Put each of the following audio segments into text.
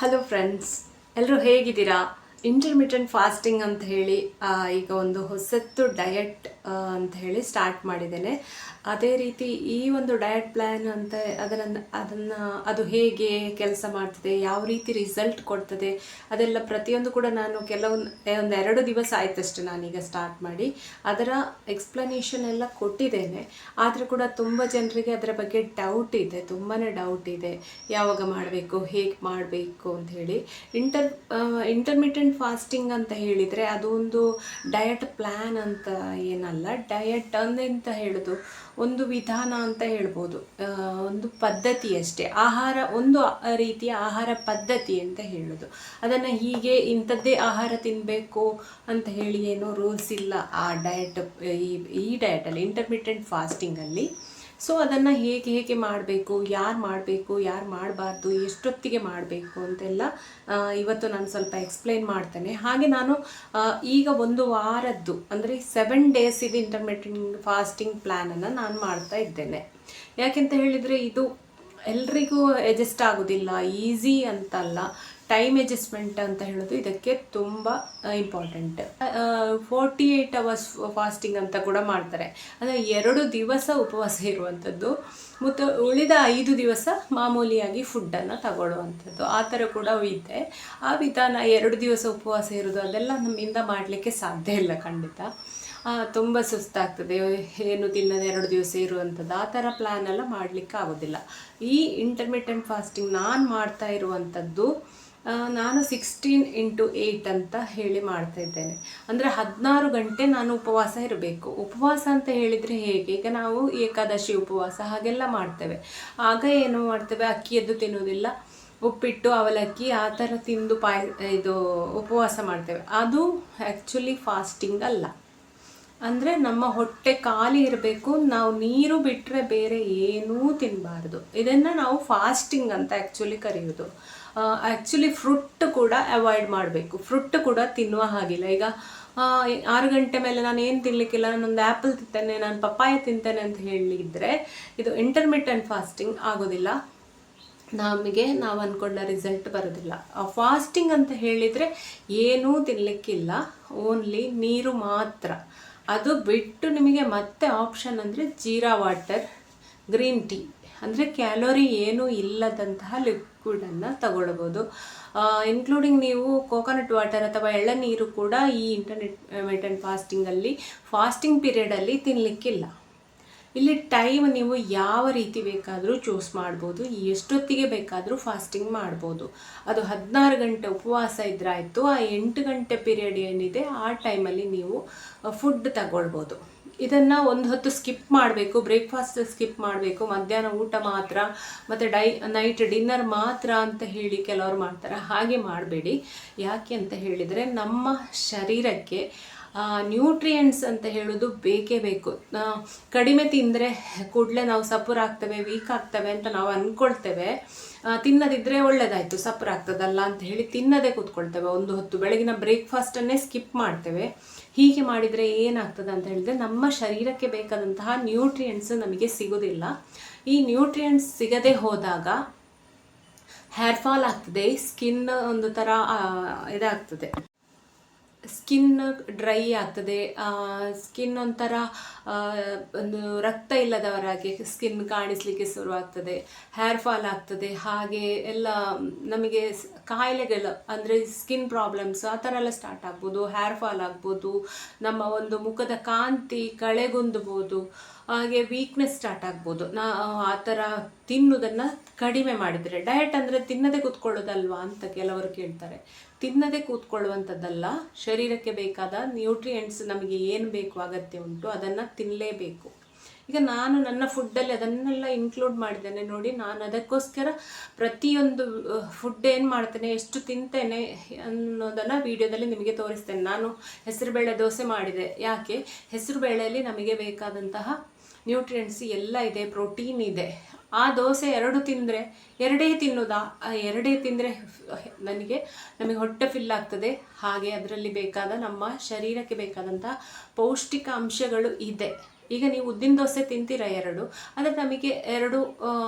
Hello friends, ಎಲ್ಲರೂ ಹೇಗಿದ್ದೀರಾ? Intermittent fasting ಅಂತ ಹೇಳಿ ಈಗ ಒಂದು ಹೊಸತ್ತು ಡಯಟ್ ಅಂತ ಹೇಳಿ ಸ್ಟಾರ್ಟ್ ಮಾಡಿದ್ದೇನೆ. ಅದೇ ರೀತಿ ಈ ಒಂದು ಡಯಟ್ ಪ್ಲ್ಯಾನ್ ಅಂತ ಅದು ಹೇಗೆ ಕೆಲಸ ಮಾಡ್ತದೆ, ಯಾವ ರೀತಿ ರಿಸಲ್ಟ್ ಕೊಡ್ತದೆ, ಅದೆಲ್ಲ ಪ್ರತಿಯೊಂದು ಕೂಡ ನಾನು ಒಂದು 2 ದಿವಸ ಆಯ್ತಷ್ಟೇ ನಾನೀಗ ಸ್ಟಾರ್ಟ್ ಮಾಡಿ. ಅದರ ಎಕ್ಸ್ಪ್ಲನೇಷನ್ ಎಲ್ಲ ಕೊಟ್ಟಿದ್ದೇನೆ. ಆದರೂ ಕೂಡ ತುಂಬ ಜನರಿಗೆ ಅದರ ಬಗ್ಗೆ ತುಂಬಾ ಡೌಟ್ ಇದೆ. ಯಾವಾಗ ಮಾಡಬೇಕು, ಹೇಗೆ ಮಾಡಬೇಕು ಅಂತ ಹೇಳಿ. ಇಂಟರ್ಮಿಟೆಂಟ್ ಫಾಸ್ಟಿಂಗ್ ಅಂತ ಹೇಳಿದರೆ ಅದು ಒಂದು ಡಯಟ್ ಪ್ಲ್ಯಾನ್ ಅಂತ ಏನಲ್ಲ. ಡಯಟ್ ಅಂತ ಹೇಳೋದು ಒಂದು ವಿಧಾನ ಅಂತ ಹೇಳ್ಬೋದು, ಒಂದು ಪದ್ಧತಿ ಅಷ್ಟೇ. ಒಂದು ರೀತಿಯ ಆಹಾರ ಪದ್ಧತಿ ಅಂತ ಹೇಳೋದು. ಅದನ್ನು ಹೀಗೆ ಇಂಥದ್ದೇ ಆಹಾರ ತಿನ್ನಬೇಕು ಅಂತ ಹೇಳಿ ಏನೋ ರೂಲ್ಸ್ ಇಲ್ಲ ಆ ಈ ಡಯಟಲ್ಲಿ, ಇಂಟರ್ಮಿಟೆಂಟ್ ಫಾಸ್ಟಿಂಗಲ್ಲಿ. ಸೊ ಅದನ್ನು ಹೇಗೆ ಮಾಡಬೇಕು, ಯಾರು ಮಾಡಬಾರ್ದು, ಎಷ್ಟೊತ್ತಿಗೆ ಮಾಡಬೇಕು ಅಂತೆಲ್ಲ ಇವತ್ತು ನಾನು ಸ್ವಲ್ಪ ಎಕ್ಸ್ಪ್ಲೈನ್ ಮಾಡ್ತೇನೆ. ಹಾಗೆ ನಾನು ಈಗ ಒಂದು ವಾರದ್ದು ಅಂದರೆ 7 days ಇದು ಇಂಟರ್ಮಿಟೆಂಟ್ ಫಾಸ್ಟಿಂಗ್ ಪ್ಲ್ಯಾನನ್ನು ನಾನು ಮಾಡ್ತಾ ಇದ್ದೇನೆ. ಯಾಕೆಂತ ಹೇಳಿದರೆ ಇದು ಎಲ್ರಿಗೂ ಅಡ್ಜಸ್ಟ್ ಆಗೋದಿಲ್ಲ, ಈಸಿ ಅಂತಲ್ಲ. ಟೈಮ್ ಅಡ್ಜಸ್ಟ್ಮೆಂಟ್ ಅಂತ ಹೇಳೋದು ಇದಕ್ಕೆ ತುಂಬ ಇಂಪಾರ್ಟೆಂಟ್. 48 hours ಫಾಸ್ಟಿಂಗ್ ಅಂತ ಕೂಡ ಮಾಡ್ತಾರೆ. ಅಂದರೆ 2 ದಿವಸ ಉಪವಾಸ ಇರುವಂಥದ್ದು ಮತ್ತು ಉಳಿದ 5 ದಿವಸ ಮಾಮೂಲಿಯಾಗಿ ಫುಡ್ಡನ್ನು ತಗೊಳ್ಳುವಂಥದ್ದು. ಆ ಥರ ಕೂಡ ಇದೆ. ಆ ವಿಧಾನ 2 ದಿವಸ ಉಪವಾಸ ಇರೋದು ಅದೆಲ್ಲ ನಮ್ಮಿಂದ ಮಾಡಲಿಕ್ಕೆ ಸಾಧ್ಯ ಇಲ್ಲ ಖಂಡಿತ. ತುಂಬ ಸುಸ್ತಾಗ್ತದೆ, ಏನು ತಿನ್ನೋದು 2 ದಿವಸ ಇರುವಂಥದ್ದು. ಆ ಥರ ಪ್ಲ್ಯಾನ್ ಎಲ್ಲ ಮಾಡಲಿಕ್ಕೆ ಆಗೋದಿಲ್ಲ. ಈ ಇಂಟರ್ಮಿಟೆಂಟ್ ಫಾಸ್ಟಿಂಗ್ ನಾನು ಮಾಡ್ತಾ ಇರುವಂಥದ್ದು, ನಾನು 16x8 ಅಂತ ಹೇಳಿ ಮಾಡ್ತಾ ಇದ್ದೇನೆ. ಅಂದರೆ 16 ಗಂಟೆ ನಾನು ಉಪವಾಸ ಇರಬೇಕು. ಉಪವಾಸ ಅಂತ ಹೇಳಿದರೆ ಹೇಗೆ, ಈಗ ನಾವು ಏಕಾದಶಿ ಉಪವಾಸ ಹಾಗೆಲ್ಲ ಮಾಡ್ತೇವೆ. ಆಗ ಏನು ಮಾಡ್ತೇವೆ, ಅಕ್ಕಿಯದ್ದು ತಿನ್ನೋದಿಲ್ಲ, ಉಪ್ಪಿಟ್ಟು ಅವಲಕ್ಕಿ ಆ ಥರ ತಿಂದು ಉಪವಾಸ ಮಾಡ್ತೇವೆ. ಅದು ಆ್ಯಕ್ಚುಲಿ ಫಾಸ್ಟಿಂಗ್ ಅಲ್ಲ. ಅಂದರೆ ನಮ್ಮ ಹೊಟ್ಟೆ ಖಾಲಿ ಇರಬೇಕು, ನಾವು ನೀರು ಬಿಟ್ಟರೆ ಬೇರೆ ಏನೂ ತಿನ್ನಬಾರ್ದು. ಇದನ್ನು ನಾವು ಫಾಸ್ಟಿಂಗ್ ಅಂತ ಆ್ಯಕ್ಚುಲಿ ಕರೆಯೋದು. ಆ್ಯಕ್ಚುಲಿ ಫ್ರೂಟ್ ಕೂಡ ಅವಾಯ್ಡ್ ಮಾಡಬೇಕು. ಫ್ರೂಟ್ ಕೂಡ ತಿನ್ನುವ ಹಾಗಿಲ್ಲ. ಈಗ 6 ಗಂಟೆ ಮೇಲೆ ನಾನು ಏನು ತಿನ್ನಲಿಕ್ಕಿಲ್ಲ, ನಾನೊಂದು ಆ್ಯಪಲ್ ತಿಂತೇನೆ, ನಾನು ಪಪ್ಪಾಯ ತಿಂತೇನೆ ಅಂತ ಹೇಳಿದರೆ ಇದು ಇಂಟರ್ಮಿಟೆಂಟ್ ಫಾಸ್ಟಿಂಗ್ ಆಗೋದಿಲ್ಲ. ನಾವು ಅಂದ್ಕೊಂಡ ರಿಸಲ್ಟ್ ಬರೋದಿಲ್ಲ. ಫಾಸ್ಟಿಂಗ್ ಅಂತ ಹೇಳಿದರೆ ಏನೂ ತಿನ್ನಲಿಕ್ಕಿಲ್ಲ, ಓನ್ಲಿ ನೀರು ಮಾತ್ರ. ಅದು ಬಿಟ್ಟು ನಿಮಗೆ ಮತ್ತೆ ಆಪ್ಷನ್ ಅಂದರೆ ಜೀರಾ ವಾಟರ್, ಗ್ರೀನ್ ಟೀ, ಅಂದರೆ ಕ್ಯಾಲೋರಿ ಏನೂ ಇಲ್ಲದಂತಹ ಲಿಕ್ವಿಡನ್ನು ತಗೊಳ್ಬೋದು. ಇನ್ಕ್ಲೂಡಿಂಗ್ ನೀವು ಕೋಕೋನಟ್ ವಾಟರ್ ಅಥವಾ ಎಳನೀರು ಕೂಡ ಈ ಇಂಟರ್ಮಿಟೆಂಟ್ ಫಾಸ್ಟಿಂಗ್ ಪೀರಿಯಡಲ್ಲಿ ತಿನ್ನಲಿಕ್ಕಿಲ್ಲ. ಇಲ್ಲಿ ಟೈಮ್ ನೀವು ಯಾವ ರೀತಿ ಬೇಕಾದರೂ ಚೂಸ್ ಮಾಡ್ಬೋದು, ಎಷ್ಟೊತ್ತಿಗೆ ಬೇಕಾದರೂ ಫಾಸ್ಟಿಂಗ್ ಮಾಡ್ಬೋದು. ಅದು 16 ಗಂಟೆ ಉಪವಾಸ ಇದ್ರಾಯಿತು. ಆ 8 ಗಂಟೆ ಪೀರಿಯಡ್ ಏನಿದೆ ಆ ಟೈಮಲ್ಲಿ ನೀವು ಫುಡ್ ತಗೊಳ್ಬೋದು. ಇದನ್ನು ಒಂದು ಹೊತ್ತು ಸ್ಕಿಪ್ ಮಾಡಬೇಕು, ಬ್ರೇಕ್ಫಾಸ್ಟ್ ಸ್ಕಿಪ್ ಮಾಡಬೇಕು, ಮಧ್ಯಾಹ್ನ ಊಟ ಮಾತ್ರ, ಮತ್ತು ನೈಟ್ ಡಿನ್ನರ್ ಮಾತ್ರ ಅಂತ ಹೇಳಿ ಕೆಲವರು ಮಾಡ್ತಾರೆ. ಹಾಗೆ ಮಾಡಬೇಡಿ. ಯಾಕೆ ಅಂತ ಹೇಳಿದರೆ ನಮ್ಮ ಶರೀರಕ್ಕೆ ನ್ಯೂಟ್ರಿಯೆಂಟ್ಸ್ ಅಂತ ಹೇಳೋದು ಬೇಕೇ ಬೇಕು. ಕಡಿಮೆ ತಿಂದರೆ ಕೂಡಲೇ ನಾವು ಸಪುರಾಗ್ತೇವೆ, ವೀಕ್ ಆಗ್ತವೆ ಅಂತ ನಾವು ಅಂದ್ಕೊಳ್ತೇವೆ. ತಿನ್ನದಿದ್ದರೆ ಒಳ್ಳೆಯದಾಯಿತು, ಸಪುರಾಗ್ತದಲ್ಲ ಅಂತ ಹೇಳಿ ತಿನ್ನದೇ ಕೂತ್ಕೊಳ್ತೇವೆ. ಒಂದು ಹೊತ್ತು ಬೆಳಗಿನ ಬ್ರೇಕ್ಫಾಸ್ಟನ್ನೇ ಸ್ಕಿಪ್ ಮಾಡ್ತೇವೆ. ಹೀಗೆ ಮಾಡಿದರೆ ಏನಾಗ್ತದೆ ಅಂತ ಹೇಳಿದರೆ ನಮ್ಮ ಶರೀರಕ್ಕೆ ಬೇಕಾದಂತಹ ನ್ಯೂಟ್ರಿಯೆಂಟ್ಸ್ ನಮಗೆ ಸಿಗೋದಿಲ್ಲ. ಈ ನ್ಯೂಟ್ರಿಯೆಂಟ್ಸ್ ಸಿಗದೆ ಹೋದಾಗ ಹೇರ್ ಫಾಲ್ ಆಗ್ತದೆ, ಸ್ಕಿನ್ ಒಂದು ಥರ ಇದಾಗ್ತದೆ, ಸ್ಕಿನ್ ಡ್ರೈ ಆಗ್ತದೆ, ಸ್ಕಿನ್ ಒಂಥರ ಒಂದು ರಕ್ತ ಇಲ್ಲದವರಾಗಿ ಸ್ಕಿನ್ ಕಾಣಿಸ್ಲಿಕ್ಕೆ ಶುರುವಾಗ್ತದೆ, ಹೇರ್ ಫಾಲ್ ಆಗ್ತದೆ. ಹಾಗೆ ಎಲ್ಲ ನಮಗೆ ಕಾಯಿಲೆಗಳು ಅಂದರೆ ಸ್ಕಿನ್ ಪ್ರಾಬ್ಲಮ್ಸ್ ಆ ಥರ ಎಲ್ಲ ಸ್ಟಾರ್ಟ್ ಆಗ್ಬೋದು, ಹೇರ್ ಫಾಲ್ ಆಗ್ಬೋದು, ನಮ್ಮ ಒಂದು ಮುಖದ ಕಾಂತಿ ಕಳೆಗುಂದ್ಬೋದು, ಹಾಗೆ ವೀಕ್ನೆಸ್ ಸ್ಟಾರ್ಟ್ ಆಗ್ಬೋದು. ಆ ಥರ ತಿನ್ನೋದನ್ನು ಕಡಿಮೆ ಮಾಡಿದರೆ, ಡಯಟ್ ಅಂದರೆ ತಿನ್ನದೇ ಕೂತ್ಕೊಳ್ಳೋದಲ್ವಾ ಅಂತ ಕೆಲವರು ಕೇಳ್ತಾರೆ. ತಿನ್ನದೇ ಕೂತ್ಕೊಳ್ಳುವಂಥದ್ದಲ್ಲ, ಶರೀರಕ್ಕೆ ಬೇಕಾದ ನ್ಯೂಟ್ರಿಯೆಂಟ್ಸ್ ನಮಗೆ ಏನು ಬೇಕು ಅಗತ್ಯ ಉಂಟು ಅದನ್ನು ತಿನ್ನಲೇಬೇಕು. ಈಗ ನಾನು ನನ್ನ ಫುಡ್ಡಲ್ಲಿ ಅದನ್ನೆಲ್ಲ ಇನ್ಕ್ಲೂಡ್ ಮಾಡಿದ್ದೇನೆ ನೋಡಿ. ನಾನು ಅದಕ್ಕೋಸ್ಕರ ಪ್ರತಿಯೊಂದು ಫುಡ್ ಏನು ಮಾಡ್ತೇನೆ, ಎಷ್ಟು ತಿಂತೇನೆ ಅನ್ನೋದನ್ನು ವಿಡಿಯೋದಲ್ಲಿ ನಿಮಗೆ ತೋರಿಸ್ತೇನೆ. ನಾನು ಹೆಸರುಬೇಳೆ ದೋಸೆ ಮಾಡಿದೆ. ಯಾಕೆ, ಹೆಸರುಬೇಳೆಯಲ್ಲಿ ನಮಗೆ ಬೇಕಾದಂತಹ ನ್ಯೂಟ್ರಿಯೆಂಟ್ಸ್ ಎಲ್ಲ ಇದೆ, ಪ್ರೋಟೀನ್ ಇದೆ. ಆ ದೋಸೆ 2 ತಿಂದರೆ 2 ತಿನ್ನೋದಾ, 2 ತಿಂದರೆ ನಮಗೆ ಹೊಟ್ಟೆ ಫಿಲ್ ಆಗ್ತದೆ. ಹಾಗೆ ಅದರಲ್ಲಿ ಬೇಕಾದ ನಮ್ಮ ಶರೀರಕ್ಕೆ ಬೇಕಾದಂತಹ ಪೌಷ್ಟಿಕ ಅಂಶಗಳು ಇದೆ. ಈಗ ನೀವು ಉದ್ದಿನ ದೋಸೆ ತಿಂತೀರಾ 2, ಆದರೆ ನಮಗೆ 2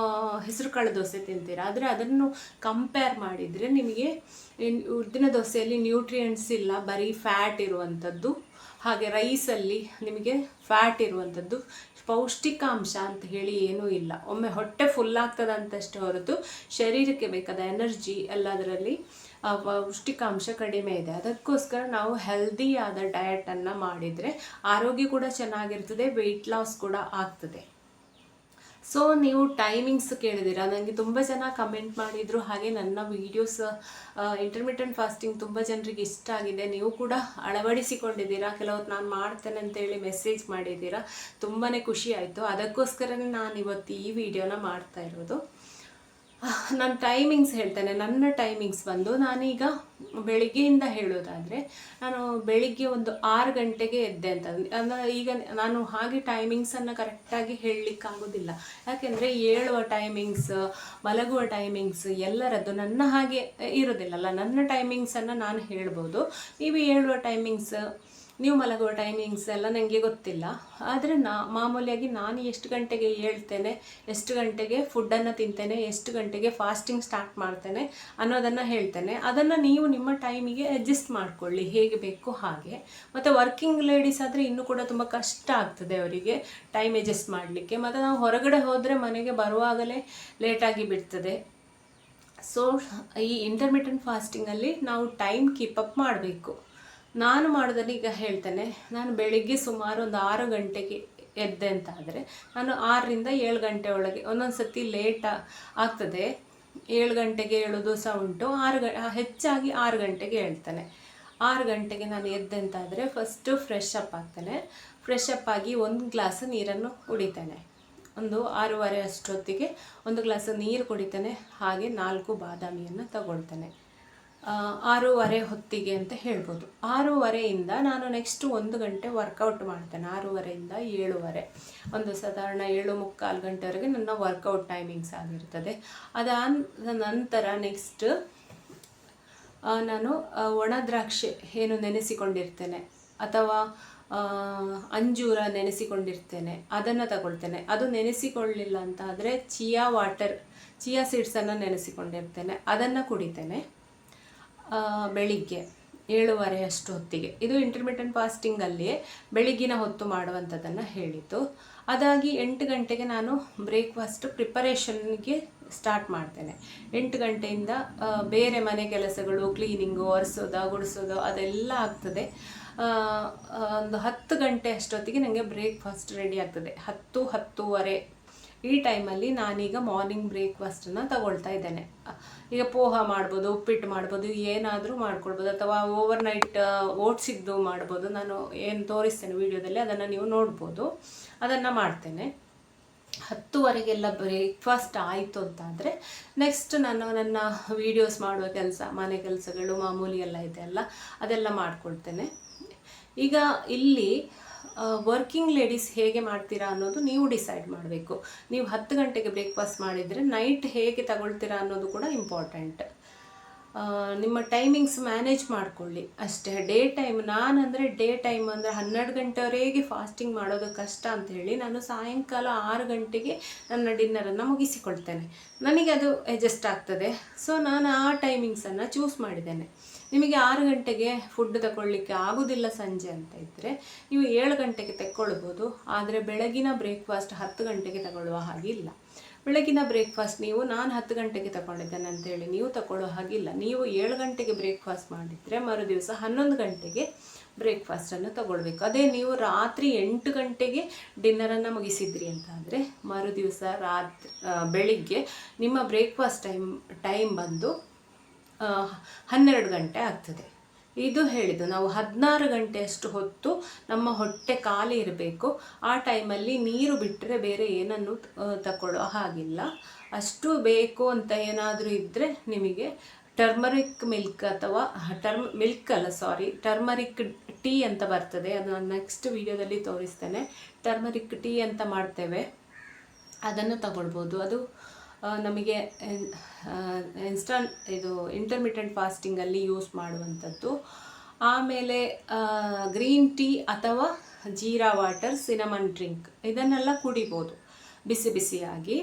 ಹೆಸರುಕಾಳು ದೋಸೆ ತಿಂತೀರಾ. ಆದರೆ ಅದನ್ನು ಕಂಪೇರ್ ಮಾಡಿದರೆ ನಿಮಗೆ ಉದ್ದಿನ ದೋಸೆಯಲ್ಲಿ ನ್ಯೂಟ್ರಿಯೆಂಟ್ಸ್ ಇಲ್ಲ, ಬರೀ ಫ್ಯಾಟ್ ಇರುವಂಥದ್ದು. ಹಾಗೆ ರೈಸಲ್ಲಿ ನಿಮಗೆ ಫ್ಯಾಟ್ ಇರುವಂಥದ್ದು, ಪೌಷ್ಟಿಕಾಂಶ ಅಂತ ಹೇಳಿ ಏನೂ ಇಲ್ಲ. ಒಮ್ಮೆ ಹೊಟ್ಟೆ ಫುಲ್ ಆಗ್ತದೆ ಅಂತಷ್ಟೇ ಹೊರತು ಶರೀರಕ್ಕೆ ಬೇಕಾದ ಎನರ್ಜಿ ಎಲ್ಲದರಲ್ಲಿ ಪೌಷ್ಟಿಕಾಂಶ ಕಡಿಮೆ ಇದೆ. ಅದಕ್ಕೋಸ್ಕರ ನಾವು ಹೆಲ್ದಿಯಾದ ಡಯಟನ್ನು ಮಾಡಿದರೆ ಆರೋಗ್ಯ ಕೂಡ ಚೆನ್ನಾಗಿರ್ತದೆ, ವೆಯ್ಟ್ ಲಾಸ್ ಕೂಡ ಆಗ್ತದೆ. ಸೊ ನೀವು ಟೈಮಿಂಗ್ಸ್ ಕೇಳಿದ್ದೀರಾ, ನನಗೆ ತುಂಬ ಜನ ಕಮೆಂಟ್ ಮಾಡಿದರು. ಹಾಗೆ ನನ್ನ ವೀಡಿಯೋಸ್ ಇಂಟರ್ಮಿಟೆಂಟ್ ಫಾಸ್ಟಿಂಗ್ ತುಂಬ ಜನರಿಗೆ ಇಷ್ಟ ಆಗಿದೆ, ನೀವು ಕೂಡ ಅಳವಡಿಸಿಕೊಂಡಿದ್ದೀರಾ. ಕೆಲವರು ನಾನು ಮಾಡ್ತೇನೆ ಅಂತೇಳಿ ಮೆಸೇಜ್ ಮಾಡಿದ್ದೀರಾ, ತುಂಬಾ ಖುಷಿ ಆಯಿತು. ಅದಕ್ಕೋಸ್ಕರನೇ ನಾನು ಇವತ್ತು ಈ ವಿಡಿಯೋನ ಮಾಡ್ತಾ ಇರೋದು. ನನ್ನ ಟೈಮಿಂಗ್ಸ್ ಹೇಳ್ತೇನೆ. ನನ್ನ ಟೈಮಿಂಗ್ಸ್ ಬಂದು, ನಾನೀಗ ಬೆಳಿಗ್ಗೆಯಿಂದ ಹೇಳೋದಾದರೆ ನಾನು ಬೆಳಿಗ್ಗೆ ಒಂದು 6 ಗಂಟೆಗೆ ಎದ್ದೆ ಅಂತ ಅಂದರೆ, ಈಗ ನಾನು ಹಾಗೆ ಟೈಮಿಂಗ್ಸನ್ನು ಕರೆಕ್ಟಾಗಿ ಹೇಳಲಿಕ್ಕಾಗೋದಿಲ್ಲ. ಯಾಕೆಂದರೆ ಏಳುವ ಟೈಮಿಂಗ್ಸ್, ಮಲಗುವ ಟೈಮಿಂಗ್ಸ್ ಎಲ್ಲರದ್ದು ನನ್ನ ಹಾಗೆ ಇರೋದಿಲ್ಲಲ್ಲ. ನನ್ನ ಟೈಮಿಂಗ್ಸನ್ನು ನಾನು ಹೇಳ್ಬೋದು, ನೀವು ಏಳುವ ಟೈಮಿಂಗ್ಸ್, ನೀವು ಮಲಗುವ ಟೈಮಿಂಗ್ಸ್ ಎಲ್ಲ ನನಗೆ ಗೊತ್ತಿಲ್ಲ. ಆದರೆ ಮಾಮೂಲಿಯಾಗಿ ನಾನು ಎಷ್ಟು ಗಂಟೆಗೆ ಹೇಳ್ತೇನೆ, ಎಷ್ಟು ಗಂಟೆಗೆ ಫುಡ್ಡನ್ನು ತಿಂತೇನೆ, ಎಷ್ಟು ಗಂಟೆಗೆ ಫಾಸ್ಟಿಂಗ್ ಸ್ಟಾರ್ಟ್ ಮಾಡ್ತೇನೆ ಅನ್ನೋದನ್ನು ಹೇಳ್ತೇನೆ. ಅದನ್ನು ನೀವು ನಿಮ್ಮ ಟೈಮಿಗೆ ಅಡ್ಜಸ್ಟ್ ಮಾಡಿಕೊಳ್ಳಿ, ಹೇಗೆ ಬೇಕು ಹಾಗೆ. ಮತ್ತು ವರ್ಕಿಂಗ್ ಲೇಡೀಸ್ ಆದರೆ ಇನ್ನೂ ಕೂಡ ತುಂಬ ಕಷ್ಟ ಆಗ್ತದೆ ಅವರಿಗೆ ಟೈಮ್ ಅಡ್ಜಸ್ಟ್ ಮಾಡಲಿಕ್ಕೆ. ಮತ್ತು ನಾವು ಹೊರಗಡೆ ಹೋದರೆ ಮನೆಗೆ ಬರುವಾಗಲೇ ಲೇಟಾಗಿ ಬಿಡ್ತದೆ. ಸೊ ಈ ಇಂಟರ್ಮಿಟೆಂಟ್ ಫಾಸ್ಟಿಂಗಲ್ಲಿ ನಾವು ಟೈಮ್ ಕೀಪ್ ಅಪ್ ಮಾಡಬೇಕು. ನಾನು ಮಾಡೋದನ್ನು ಈಗ ಹೇಳ್ತೇನೆ. ನಾನು ಬೆಳಿಗ್ಗೆ ಸುಮಾರು ಒಂದು 6 ಗಂಟೆಗೆ ಎದ್ದೆ ಅಂತ ಆದರೆ ನಾನು 6ರಿಂದ 7 ಗಂಟೆ ಒಳಗೆ, ಒಂದೊಂದು ಸರ್ತಿ ಲೇಟ್ ಆಗ್ತದೆ, 7 ಗಂಟೆಗೆ ಹೇಳೋದು ಸಹ ಉಂಟು. ಹೆಚ್ಚಾಗಿ 6 ಗಂಟೆಗೆ ಹೇಳ್ತೇನೆ. 6 ಗಂಟೆಗೆ ನಾನು ಎದ್ದೆ ಅಂತ ಆದರೆ ಫಸ್ಟು ಫ್ರೆಶ್ ಅಪ್ ಆಗ್ತೇನೆ. ಫ್ರೆಶ್ ಅಪ್ ಆಗಿ 1 ಗ್ಲಾಸ್ ನೀರನ್ನು ಕುಡಿತೇನೆ. ಒಂದು 6:30 ಅಷ್ಟೊತ್ತಿಗೆ 1 ಗ್ಲಾಸ್ ನೀರು ಕುಡಿತೇನೆ. ಹಾಗೆ 4 ಬಾದಾಮಿಯನ್ನು ತಗೊಳ್ತೇನೆ. 6:30 ಹೊತ್ತಿಗೆ ಅಂತ ಹೇಳ್ಬೋದು. 6:30ಯಿಂದ ನಾನು ನೆಕ್ಸ್ಟ್ 1 ಗಂಟೆ ವರ್ಕೌಟ್ ಮಾಡ್ತೇನೆ. 6:30ಯಿಂದ 7:30, ಒಂದು ಸಾಧಾರಣ 7:45 ಗಂಟೆವರೆಗೆ ನನ್ನ ವರ್ಕೌಟ್ ಟೈಮಿಂಗ್ಸ್ ಆಗಿರ್ತದೆ. ಅದಾದ ನಂತರ ನೆಕ್ಸ್ಟ್ ನಾನು ಒಣ ದ್ರಾಕ್ಷಿ ಏನು ನೆನೆಸಿಕೊಂಡಿರ್ತೇನೆ ಅಥವಾ ಅಂಜೂರ ನೆನೆಸಿಕೊಂಡಿರ್ತೇನೆ, ಅದನ್ನು ತಗೊಳ್ತೇನೆ. ಅದು ನೆನೆಸಿಕೊಳ್ಳಲಿಲ್ಲ ಅಂತ ಆದರೆ ಚಿಯಾ ಸೀಡ್ಸನ್ನು ನೆನೆಸಿಕೊಂಡಿರ್ತೇನೆ, ಅದನ್ನು ಕುಡಿತೇನೆ ಬೆಳಿಗ್ಗೆ 7:30 ಅಷ್ಟು ಹೊತ್ತಿಗೆ. ಇದು ಇಂಟರ್ಮಿಟೆಂಟ್ ಫಾಸ್ಟಿಂಗಲ್ಲಿ ಬೆಳಿಗ್ಗಿನ ಹೊತ್ತು ಮಾಡುವಂಥದ್ದನ್ನು ಹೇಳಿತು. ಅದಾಗಿ 8 ಗಂಟೆಗೆ ನಾನು ಬ್ರೇಕ್ಫಾಸ್ಟ್ ಪ್ರಿಪರೇಷನ್ಗೆ ಸ್ಟಾರ್ಟ್ ಮಾಡ್ತೇನೆ. 8 ಗಂಟೆಯಿಂದ ಬೇರೆ ಮನೆ ಕೆಲಸಗಳು, ಕ್ಲೀನಿಂಗು, ಒರೆಸೋದು, ಗುಡಿಸೋದು ಅದೆಲ್ಲ ಆಗ್ತದೆ. ಒಂದು 10 ಗಂಟೆ ಅಷ್ಟೊತ್ತಿಗೆ ನನಗೆ ಬ್ರೇಕ್ಫಾಸ್ಟ್ ರೆಡಿ ಆಗ್ತದೆ. 10-10:30 ಈ ಟೈಮಲ್ಲಿ ನಾನೀಗ ಮಾರ್ನಿಂಗ್ ಬ್ರೇಕ್ಫಾಸ್ಟನ್ನು ತಗೊಳ್ತಾ ಇದ್ದೇನೆ. ಈಗ ಪೋಹ ಮಾಡ್ಬೋದು, ಉಪ್ಪಿಟ್ಟು ಮಾಡ್ಬೋದು, ಏನಾದರೂ ಮಾಡ್ಕೊಳ್ಬೋದು, ಅಥವಾ ಓವರ್ನೈಟ್ ಓಟ್ಸಿದ್ದು ಮಾಡ್ಬೋದು. ನಾನು ಏನು ತೋರಿಸ್ತೇನೆ ವಿಡಿಯೋದಲ್ಲಿ, ಅದನ್ನು ನೀವು ನೋಡ್ಬೋದು. ಅದನ್ನು ಮಾಡ್ತೇನೆ. 10:00 ಬ್ರೇಕ್ಫಾಸ್ಟ್ ಆಯಿತು ಅಂತಾದರೆ ನೆಕ್ಸ್ಟ್ ನಾನು ನನ್ನ ವೀಡಿಯೋಸ್ ಮಾಡುವ ಕೆಲಸ, ಮನೆ ಕೆಲಸಗಳು ಮಾಮೂಲಿ ಎಲ್ಲ ಇದೆ ಅಲ್ಲ, ಅದೆಲ್ಲ ಮಾಡ್ಕೊಳ್ತೇನೆ. ಈಗ ಇಲ್ಲಿ ವರ್ಕಿಂಗ್ ಲೇಡೀಸ್ ಹೇಗೆ ಮಾಡ್ತೀರಾ ಅನ್ನೋದು ನೀವು ಡಿಸೈಡ್ ಮಾಡಬೇಕು. ನೀವು 10 ಗಂಟೆಗೆ ಬ್ರೇಕ್ಫಾಸ್ಟ್ ಮಾಡಿದರೆ ನೈಟ್ ಹೇಗೆ ತಗೊಳ್ತೀರಾ ಅನ್ನೋದು ಕೂಡ ಇಂಪಾರ್ಟೆಂಟ್. ನಿಮ್ಮ ಟೈಮಿಂಗ್ಸ್ ಮ್ಯಾನೇಜ್ ಮಾಡಿಕೊಳ್ಳಿ ಅಷ್ಟೇ. ಡೇ ಟೈಮ್, ನಾನಂದರೆ ಡೇ ಟೈಮ್ ಅಂದರೆ 12 ಗಂಟೆವರೆಗೆ ಫಾಸ್ಟಿಂಗ್ ಮಾಡೋದು ಕಷ್ಟ ಅಂಥೇಳಿ ನಾನು ಸಾಯಂಕಾಲ 6 ಗಂಟೆಗೆ ನನ್ನ ಡಿನ್ನರನ್ನು ಮುಗಿಸಿಕೊಳ್ತೇನೆ. ನನಗೆ ಅದು ಅಡ್ಜಸ್ಟ್ ಆಗ್ತದೆ. ಸೊ ನಾನು ಆ ಟೈಮಿಂಗ್ಸನ್ನು ಚೂಸ್ ಮಾಡಿದ್ದೇನೆ. ನಿಮಗೆ 6 ಗಂಟೆಗೆ ಫುಡ್ ತಗೊಳ್ಳಿಕ್ಕೆ ಆಗೋದಿಲ್ಲ ಸಂಜೆ ಅಂತ ಇದ್ದರೆ ನೀವು 7 ಗಂಟೆಗೆ ತಗೊಳ್ಬೋದು. ಆದರೆ ಬೆಳಗಿನ ಬ್ರೇಕ್ಫಾಸ್ಟ್ 10 ಗಂಟೆಗೆ ತಗೊಳ್ಳುವ ಹಾಗಿಲ್ಲ. ಬೆಳಗಿನ ಬ್ರೇಕ್ಫಾಸ್ಟ್ ನಾನು 10 ಗಂಟೆಗೆ ತಗೊಂಡಿದ್ದೇನೆ ಅಂತೇಳಿ ನೀವು ತಗೊಳ್ಳೋ ಹಾಗಿಲ್ಲ. ನೀವು 7 ಗಂಟೆಗೆ ಬ್ರೇಕ್ಫಾಸ್ಟ್ ಮಾಡಿದರೆ ಮರುದಿವಸ 11 ಗಂಟೆಗೆ ಬ್ರೇಕ್ಫಾಸ್ಟನ್ನು ತಗೊಳ್ಬೇಕು. ಅದೇ ನೀವು ರಾತ್ರಿ 8 ಗಂಟೆಗೆ ಡಿನ್ನರನ್ನು ಮುಗಿಸಿದ್ರಿ ಅಂತ ಆದರೆ ಮರುದಿವಸ ಬೆಳಿಗ್ಗೆ ನಿಮ್ಮ ಬ್ರೇಕ್ಫಾಸ್ಟ್ ಟೈಮ್ ಬಂದು 12 ಗಂಟೆ ಆಗ್ತದೆ. ಇದು ಹೇಳಿದ್ದು ನಾವು 16 ಗಂಟೆಯಷ್ಟು ಹೊತ್ತು ನಮ್ಮ ಹೊಟ್ಟೆ ಖಾಲಿ ಇರಬೇಕು. ಆ ಟೈಮಲ್ಲಿ ನೀರು ಬಿಟ್ಟರೆ ಬೇರೆ ಏನನ್ನು ತಗೊಳ್ಳೋ ಹಾಗಿಲ್ಲ. ಅಷ್ಟು ಬೇಕು ಅಂತ ಏನಾದರೂ ಇದ್ದರೆ ನಿಮಗೆ ಟರ್ಮರಿಕ್ ಮಿಲ್ಕ್ ಅಥವಾ ಟರ್ಮರಿಕ್ ಟೀ ಅಂತ ಬರ್ತದೆ. ಅದು ನಾನು ನೆಕ್ಸ್ಟ್ ವಿಡಿಯೋದಲ್ಲಿ ತೋರಿಸ್ತೇನೆ. ಟರ್ಮರಿಕ್ ಟೀ ಅಂತ ಮಾಡ್ತೇವೆ, ಅದನ್ನು ತಗೊಳ್ಬೋದು. ಅದು ನಮಗೆ ಇಂಟರ್ಮಿಟೆಂಟ್ ಫಾಸ್ಟಿಂಗಲ್ಲಿ ಯೂಸ್ ಮಾಡುವಂಥದ್ದು. ಆಮೇಲೆ ಗ್ರೀನ್ ಟೀ ಅಥವಾ ಜೀರಾ ವಾಟರ್, ಸಿನಮನ್ ಡ್ರಿಂಕ್ ಇದನ್ನೆಲ್ಲ ಕುಡಿಬೋದು ಬಿಸಿ ಬಿಸಿಯಾಗಿ.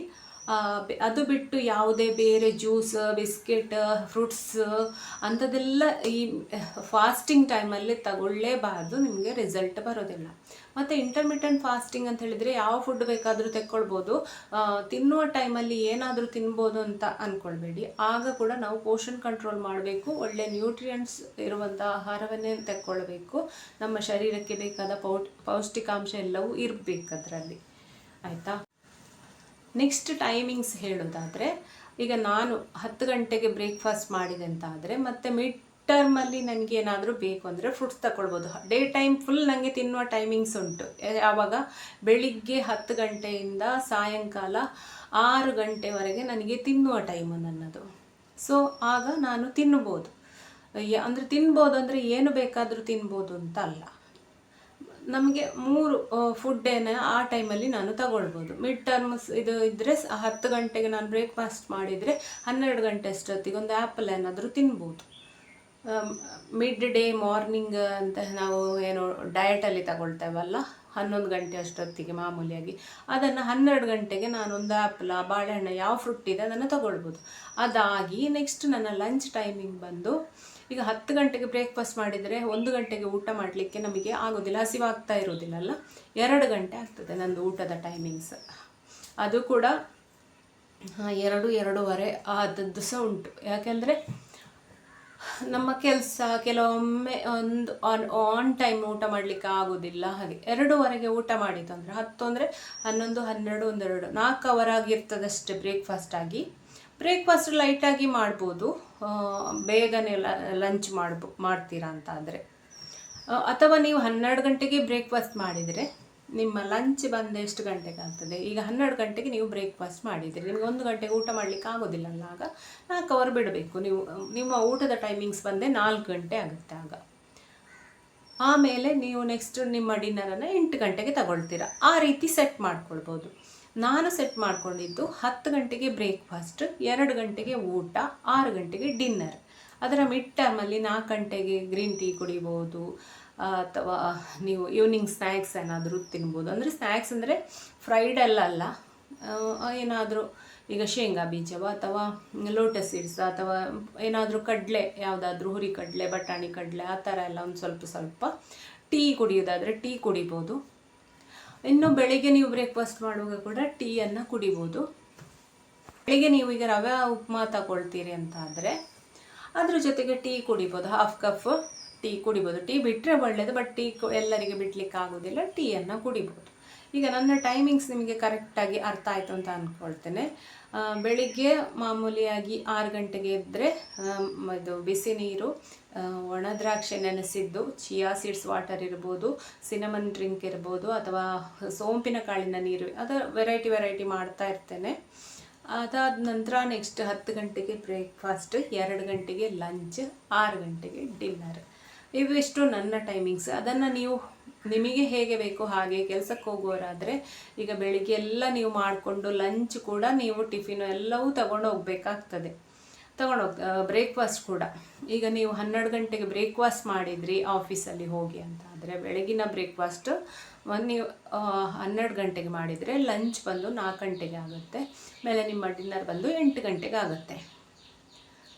ಅದು ಬಿಟ್ಟು ಯಾವುದೇ ಬೇರೆ ಜ್ಯೂಸ್, ಬಿಸ್ಕೆಟ್, ಫ್ರೂಟ್ಸ್ ಅಂಥದ್ದೆಲ್ಲ ಈ ಫಾಸ್ಟಿಂಗ್ ಟೈಮಲ್ಲಿ ತಗೊಳ್ಳೇಬಾರ್ದು, ನಿಮಗೆ ರಿಸಲ್ಟ್ ಬರೋದಿಲ್ಲ. ಮತ್ತು ಇಂಟರ್ಮಿಟೆಂಟ್ ಫಾಸ್ಟಿಂಗ್ ಅಂತ ಹೇಳಿದರೆ ಯಾವ ಫುಡ್ ಬೇಕಾದರೂ ತೆಕ್ಕೊಳ್ಬೋದು, ತಿನ್ನುವ ಟೈಮಲ್ಲಿ ಏನಾದರೂ ತಿನ್ಬೋದು ಅಂತ ಅಂದ್ಕೊಳ್ಬೇಡಿ. ಆಗ ಕೂಡ ನಾವು ಪೋಷನ್ ಕಂಟ್ರೋಲ್ ಮಾಡಬೇಕು, ಒಳ್ಳೆ ನ್ಯೂಟ್ರಿಯೆಂಟ್ಸ್ ಇರುವಂಥ ಆಹಾರವನ್ನೇ ತೆಕ್ಕೊಳ್ಬೇಕು. ನಮ್ಮ ಶರೀರಕ್ಕೆ ಬೇಕಾದ ಪೌಷ್ಟಿಕಾಂಶ ಎಲ್ಲವೂ ಇರಬೇಕು ಅದರಲ್ಲಿ, ಆಯಿತಾ. ನೆಕ್ಸ್ಟ್ ಟೈಮಿಂಗ್ಸ್ ಹೇಳೋದಾದರೆ, ಈಗ ನಾನು 10 ಗಂಟೆಗೆ ಬ್ರೇಕ್ಫಾಸ್ಟ್ ಮಾಡಿದೆ ಅಂತ ಆದರೆ ಮತ್ತು ಮಿಡ್ ಟರ್ಮಲ್ಲಿ ನನಗೆ ಏನಾದರೂ ಬೇಕು ಅಂದರೆ ಫ್ರೂಟ್ಸ್ ತಗೊಳ್ಬೋದು. ಡೇ ಟೈಮ್ ಫುಲ್ ನನಗೆ ತಿನ್ನುವ ಟೈಮಿಂಗ್ಸ್ ಉಂಟು. ಆವಾಗ ಬೆಳಿಗ್ಗೆ 10 ಗಂಟೆಯಿಂದ ಸಾಯಂಕಾಲ 6 ಗಂಟೆವರೆಗೆ ನನಗೆ ತಿನ್ನುವ ಟೈಮು ನನ್ನದು. ಸೊ ಆಗ ನಾನು ತಿನ್ಬೋದು. ಅಂದರೆ ತಿನ್ಬೋದು ಅಂದರೆ ಏನು ಬೇಕಾದರೂ ತಿನ್ಬೋದು ಅಂತ ಅಲ್ಲ, ನಮಗೆ 3 ಫುಡ್ಡೇನ ಆ ಟೈಮಲ್ಲಿ ನಾನು ತಗೊಳ್ಬೋದು. ಮಿಡ್ ಟರ್ಮ್ಸ್ ಇದು ಇದ್ದರೆ 10 ಗಂಟೆಗೆ ನಾನು ಬ್ರೇಕ್ಫಾಸ್ಟ್ ಮಾಡಿದರೆ 12 ಗಂಟೆ ಅಷ್ಟೊತ್ತಿಗೆ ಒಂದು ಆ್ಯಪಲ್ ಏನಾದರೂ ತಿನ್ಬೋದು. ಮಿಡ್ ಡೇ ಮಾರ್ನಿಂಗ್ ಅಂತ ನಾವು ಏನು ಡಯಟಲ್ಲಿ ತಗೊಳ್ತೇವಲ್ಲ 11 ಗಂಟೆ ಅಷ್ಟೊತ್ತಿಗೆ ಮಾಮೂಲಿಯಾಗಿ, ಅದನ್ನು 12 ಗಂಟೆಗೆ ನಾನೊಂದು ಆ್ಯಪಲ್, ಬಾಳೆಹಣ್ಣು, ಯಾವ ಫ್ರೂಟ್ ಇದೆ ಅದನ್ನು ತಗೊಳ್ಬೋದು. ಅದಾಗಿ ನೆಕ್ಸ್ಟ್ ನನ್ನ ಲಂಚ್ ಟೈಮಿಂಗ್ ಬಂದು, ಈಗ 10 ಗಂಟೆಗೆ ಬ್ರೇಕ್ಫಾಸ್ಟ್ ಮಾಡಿದರೆ 1 ಗಂಟೆಗೆ ಊಟ ಮಾಡಲಿಕ್ಕೆ ನಮಗೆ ಆಗೋದಿಲ್ಲ, ಹಸಿವಾಗ್ತಾ ಇರೋದಿಲ್ಲಲ್ಲ, 2 ಗಂಟೆ ಆಗ್ತದೆ ನಂದು ಊಟದ ಟೈಮಿಂಗ್ಸ್. ಅದು ಕೂಡ 2-2:30 ಆದದ್ದು ಸಹ ಉಂಟು. ಯಾಕೆಂದರೆ ನಮ್ಮ ಕೆಲಸ ಕೆಲವೊಮ್ಮೆ ಒಂದು ಆನ್ ಟೈಮ್ ಊಟ ಮಾಡಲಿಕ್ಕೆ ಆಗೋದಿಲ್ಲ. ಹಾಗೆ 2:30ಗೆ ಊಟ ಮಾಡಿತು ಅಂದರೆ 10 ಅಂದರೆ 11, 12, 1, 2, 4 ಅವರ್ ಆಗಿರ್ತದಷ್ಟೇ ಬ್ರೇಕ್ಫಾಸ್ಟ್ ಆಗಿ. ಬ್ರೇಕ್ಫಾಸ್ಟ್ ಲೈಟಾಗಿ ಮಾಡ್ಬೋದು, ಬೇಗನೆ ಲಂಚ್ ಮಾಡ್ತೀರಾ ಅಂತ ಆದರೆ. ಅಥವಾ ನೀವು 12 ಗಂಟೆಗೆ ಬ್ರೇಕ್ಫಾಸ್ಟ್ ಮಾಡಿದರೆ ನಿಮ್ಮ ಲಂಚ್ ಬಂದು ಎಷ್ಟು ಗಂಟೆಗೆ ಆಗ್ತದೆ? ಈಗ 12 ಗಂಟೆಗೆ ನೀವು ಬ್ರೇಕ್ಫಾಸ್ಟ್ ಮಾಡಿದರೆ ನಿಮಗೆ 1 ಗಂಟೆಗೆ ಊಟ ಮಾಡಲಿಕ್ಕೆ ಆಗೋದಿಲ್ಲಲ್ಲ, ಆಗ 4 ಅವರ್ ಬಿಡಬೇಕು. ನಿಮ್ಮ ಊಟದ ಟೈಮಿಂಗ್ಸ್ ಬಂದೇ 4 ಗಂಟೆ ಆಗುತ್ತೆ ಆಗ. ಆಮೇಲೆ ನೀವು ನೆಕ್ಸ್ಟ್ ನಿಮ್ಮ ಡಿನ್ನರನ್ನು 8 ಗಂಟೆಗೆ ತಗೊಳ್ತೀರಾ. ಆ ರೀತಿ ಸೆಟ್ ಮಾಡ್ಕೊಳ್ಬೋದು. ನಾನು ಸೆಟ್ ಮಾಡ್ಕೊಂಡಿದ್ದು 10 ಗಂಟೆಗೆ ಬ್ರೇಕ್ಫಾಸ್ಟ್, 2 ಗಂಟೆಗೆ ಊಟ, 6 ಗಂಟೆಗೆ ಡಿನ್ನರ್. ಅದರ ಮಿಡ್ ಟರ್ಮಲ್ಲಿ 4 ಗಂಟೆಗೆ ಗ್ರೀನ್ ಟೀ ಕುಡಿಬೋದು, ಅಥವಾ ನೀವು ಈವ್ನಿಂಗ್ ಸ್ನ್ಯಾಕ್ಸ್ ಏನಾದರೂ ತಿನ್ಬೋದು. ಅಂದರೆ ಸ್ನ್ಯಾಕ್ಸ್ ಅಂದರೆ ಫ್ರೈಡ್ ಅಲ್ಲ, ಏನಾದರೂ ಈಗ ಶೇಂಗಾ ಬೀಜವ ಅಥವಾ ಲೋಟಸ್ ಸೀಡ್ಸ್ ಅಥವಾ ಏನಾದರೂ ಕಡಲೆ, ಯಾವುದಾದ್ರೂ ಹುರಿ ಕಡಲೆ, ಬಟಾಣಿ ಕಡಲೆ, ಆ ಥರ ಎಲ್ಲ ಒಂದು ಸ್ವಲ್ಪ. ಟೀ ಕುಡಿಯೋದಾದರೆ ಟೀ ಕುಡಿಬೋದು. ಇನ್ನು ಬೆಳಿಗ್ಗೆ ನೀವು ಬ್ರೇಕ್ಫಾಸ್ಟ್ ಮಾಡುವಾಗ ಕೂಡ ಟೀಯನ್ನು ಕುಡಿಬೋದು. ಬೆಳಿಗ್ಗೆ ನೀವು ಈಗ ರವೆ ಉಪ್ಮಾ ತಗೊಳ್ತೀರಿ ಅಂತ ಆದರೆ ಅದ್ರ ಜೊತೆಗೆ ಟೀ ಕುಡಿಬೋದು, 1/2 ಕಪ್ ಟೀ ಕುಡಿಬೋದು. ಟೀ ಬಿಟ್ಟರೆ ಒಳ್ಳೆಯದು, ಬಟ್ ಟೀ ಎಲ್ಲರಿಗೆ ಬಿಡಲಿಕ್ಕೆ ಆಗೋದಿಲ್ಲ, ಟೀಯನ್ನು ಕುಡಿಬೋದು. ಈಗ ನನ್ನ ಟೈಮಿಂಗ್ಸ್ ನಿಮಗೆ ಕರೆಕ್ಟಾಗಿ ಅರ್ಥ ಆಯಿತು ಅಂತ ಅಂದ್ಕೊಳ್ತೇನೆ. ಬೆಳಿಗ್ಗೆ ಮಾಮೂಲಿಯಾಗಿ 6 ಗಂಟೆಗೆ ಇದ್ದರೆ ಇದು ಬಿಸಿ ನೀರು, ಒಣ ದ್ರಾಕ್ಷಿ ನೆನೆಸಿದ್ದು, ಚಿಯಾ ಸೀಡ್ಸ್ ವಾಟರ್ ಇರ್ಬೋದು, ಸಿನಮನ್ ಡ್ರಿಂಕ್ ಇರ್ಬೋದು, ಅಥವಾ ಸೋಂಪಿನ ಕಾಳಿನ ನೀರು, ಅದು ವೆರೈಟಿ ಮಾಡ್ತಾ ಇರ್ತೇನೆ. ಅದಾದ ನಂತರ ನೆಕ್ಸ್ಟ್ 10 ಗಂಟೆಗೆ ಬ್ರೇಕ್ಫಾಸ್ಟ್, 2 ಗಂಟೆಗೆ ಲಂಚ್, 6 ಗಂಟೆಗೆ ಡಿನ್ನರ್. ಇವಿಷ್ಟು ನನ್ನ ಟೈಮಿಂಗ್ಸ್. ಅದನ್ನು ನೀವು ನಿಮಗೆ ಹೇಗೆ ಬೇಕು ಹಾಗೆ. ಕೆಲಸಕ್ಕೆ ಹೋಗೋರಾದರೆ ಈಗ ಬೆಳಿಗ್ಗೆ ಎಲ್ಲ ನೀವು ಮಾಡಿಕೊಂಡು ಲಂಚ್ ಕೂಡ ನೀವು ಟಿಫಿನು ಎಲ್ಲವೂ ತಗೊಂಡು ಹೋಗಬೇಕಾಗ್ತದೆ, ಬ್ರೇಕ್ಫಾಸ್ಟ್ ಕೂಡ. ಈಗ ನೀವು 12 ಗಂಟೆಗೆ ಬ್ರೇಕ್ಫಾಸ್ಟ್ ಮಾಡಿದ್ರಿ ಆಫೀಸಲ್ಲಿ ಹೋಗಿ ಅಂತ ಆದರೆ ಬೆಳಗಿನ ಬ್ರೇಕ್ಫಾಸ್ಟ್ ನೀವು 12 ಗಂಟೆಗೆ ಮಾಡಿದರೆ ಲಂಚ್ ಬಂದು 4 ಗಂಟೆಗೆ ಆಗುತ್ತೆ, ಆಮೇಲೆ ನಿಮ್ಮ ಡಿನ್ನರ್ ಬಂದು 8 ಗಂಟೆಗೆ ಆಗುತ್ತೆ.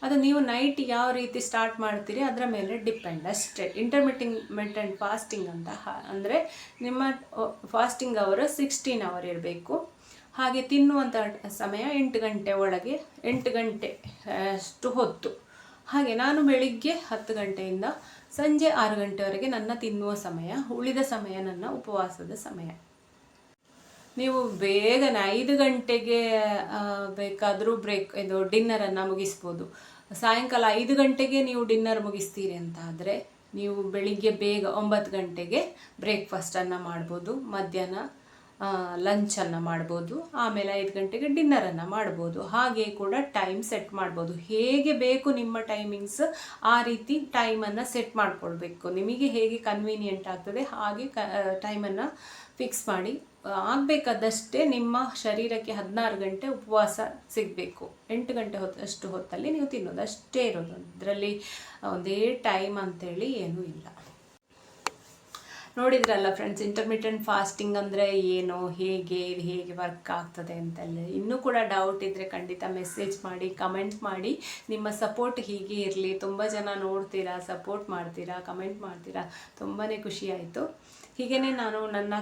ಅದು ನೀವು ನೈಟ್ ಯಾವ ರೀತಿ ಸ್ಟಾರ್ಟ್ ಮಾಡ್ತೀರಿ ಅದರ ಮೇಲೆ ಡಿಪೆಂಡ್ ಅಷ್ಟೇ. ಇಂಟರ್ಮಿಟೆಂಟ್ ಫಾಸ್ಟಿಂಗ್ ಅಂತ ಅಂದರೆ ನಿಮ್ಮ ಫಾಸ್ಟಿಂಗ್ ಅವರ್ 16 ಅವರ್ ಇರಬೇಕು. ಹಾಗೆ ತಿನ್ನುವಂಥ ಸಮಯ 8 ಗಂಟೆ ಒಳಗೆ, 8 ಗಂಟೆ ಅಷ್ಟು ಹೊತ್ತು. ಹಾಗೆ ನಾನು ಬೆಳಿಗ್ಗೆ 10 ಗಂಟೆಯಿಂದ ಸಂಜೆ 6 ಗಂಟೆವರೆಗೆ ನನ್ನ ತಿನ್ನುವ ಸಮಯ, ಉಳಿದ ಸಮಯ ನನ್ನ ಉಪವಾಸದ ಸಮಯ. ನೀವು ಬೇಗನೆ 5 ಗಂಟೆಗೆ ಬೇಕಾದರೂ ಇದು ಡಿನ್ನರನ್ನು ಮುಗಿಸ್ಬೋದು. ಸಾಯಂಕಾಲ 5 ಗಂಟೆಗೆ ನೀವು ಡಿನ್ನರ್ ಮುಗಿಸ್ತೀರಿ ಅಂತ ಆದರೆ ನೀವು ಬೆಳಿಗ್ಗೆ ಬೇಗ 9 ಗಂಟೆಗೆ ಬ್ರೇಕ್ಫಾಸ್ಟನ್ನು ಮಾಡ್ಬೋದು, ಮಧ್ಯಾಹ್ನ ಲಂಚನ್ನು ಮಾಡ್ಬೋದು, ಆಮೇಲೆ 5 ಗಂಟೆಗೆ ಡಿನ್ನರನ್ನು ಮಾಡ್ಬೋದು. ಹಾಗೆ ಕೂಡ ಟೈಮ್ ಸೆಟ್ ಮಾಡ್ಬೋದು. ಹೇಗೆ ಬೇಕು ನಿಮ್ಮ ಟೈಮಿಂಗ್ಸ್ ಆ ರೀತಿ ಟೈಮನ್ನು ಸೆಟ್ ಮಾಡ್ಕೊಳ್ಬೇಕು. ನಿಮಗೆ ಹೇಗೆ ಕನ್ವೀನಿಯೆಂಟ್ ಆಗ್ತದೆ ಹಾಗೆ ಟೈಮನ್ನು ಫಿಕ್ಸ್ ಮಾಡಿ ಆಗಬೇಕಾದಷ್ಟೇ ನಿಮ್ಮ ಶರೀರಕ್ಕೆ 16 ಗಂಟೆ ಉಪವಾಸ ಸಿಗಬೇಕು. 8 ಗಂಟೆ ಅಷ್ಟು ಹೊತ್ತಲ್ಲಿ ನೀವು ತಿನ್ನೋದು ಅಷ್ಟೇ ಇರೋದು. ಅದರಲ್ಲಿ ಒಂದೇ ಟೈಮ್ ಅಂಥೇಳಿ ಏನೂ ಇಲ್ಲ. ನೋಡಿದ್ರಲ್ಲ ಫ್ರೆಂಡ್ಸ್, ಇಂಟರ್ಮಿಟೆಂಟ್ ಫಾಸ್ಟಿಂಗ್ ಅಂದರೆ ಏನು, ಹೇಗೆ ಇದು ಹೇಗೆ ವರ್ಕ್ ಆಗ್ತದೆ ಅಂತೆಲ್ಲ. ಇನ್ನೂ ಕೂಡ ಡೌಟ್ ಇದ್ದರೆ ಖಂಡಿತ ಮೆಸೇಜ್ ಮಾಡಿ, ಕಮೆಂಟ್ ಮಾಡಿ. ನಿಮ್ಮ ಸಪೋರ್ಟ್ ಹೀಗೆ ಇರಲಿ. ತುಂಬ ಜನ ನೋಡ್ತೀರಾ, ಸಪೋರ್ಟ್ ಮಾಡ್ತೀರಾ, ಕಮೆಂಟ್ ಮಾಡ್ತೀರಾ, ತುಂಬಾ ಖುಷಿ ಆಯಿತು. ಹೀಗೇ ನಾನು ನನ್ನ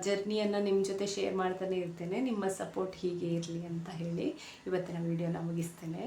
ಜರ್ನಿಯನ್ನು ನಿಮ್ಮ ಜೊತೆ ಶೇರ್ ಮಾಡ್ತಾನೆ ಇರ್ತೇನೆ. ನಿಮ್ಮ ಸಪೋರ್ಟ್ ಹೀಗೆ ಇರಲಿ ಅಂತ ಹೇಳಿ ಇವತ್ತಿನ ವಿಡಿಯೋನ ಮುಗಿಸ್ತೇನೆ.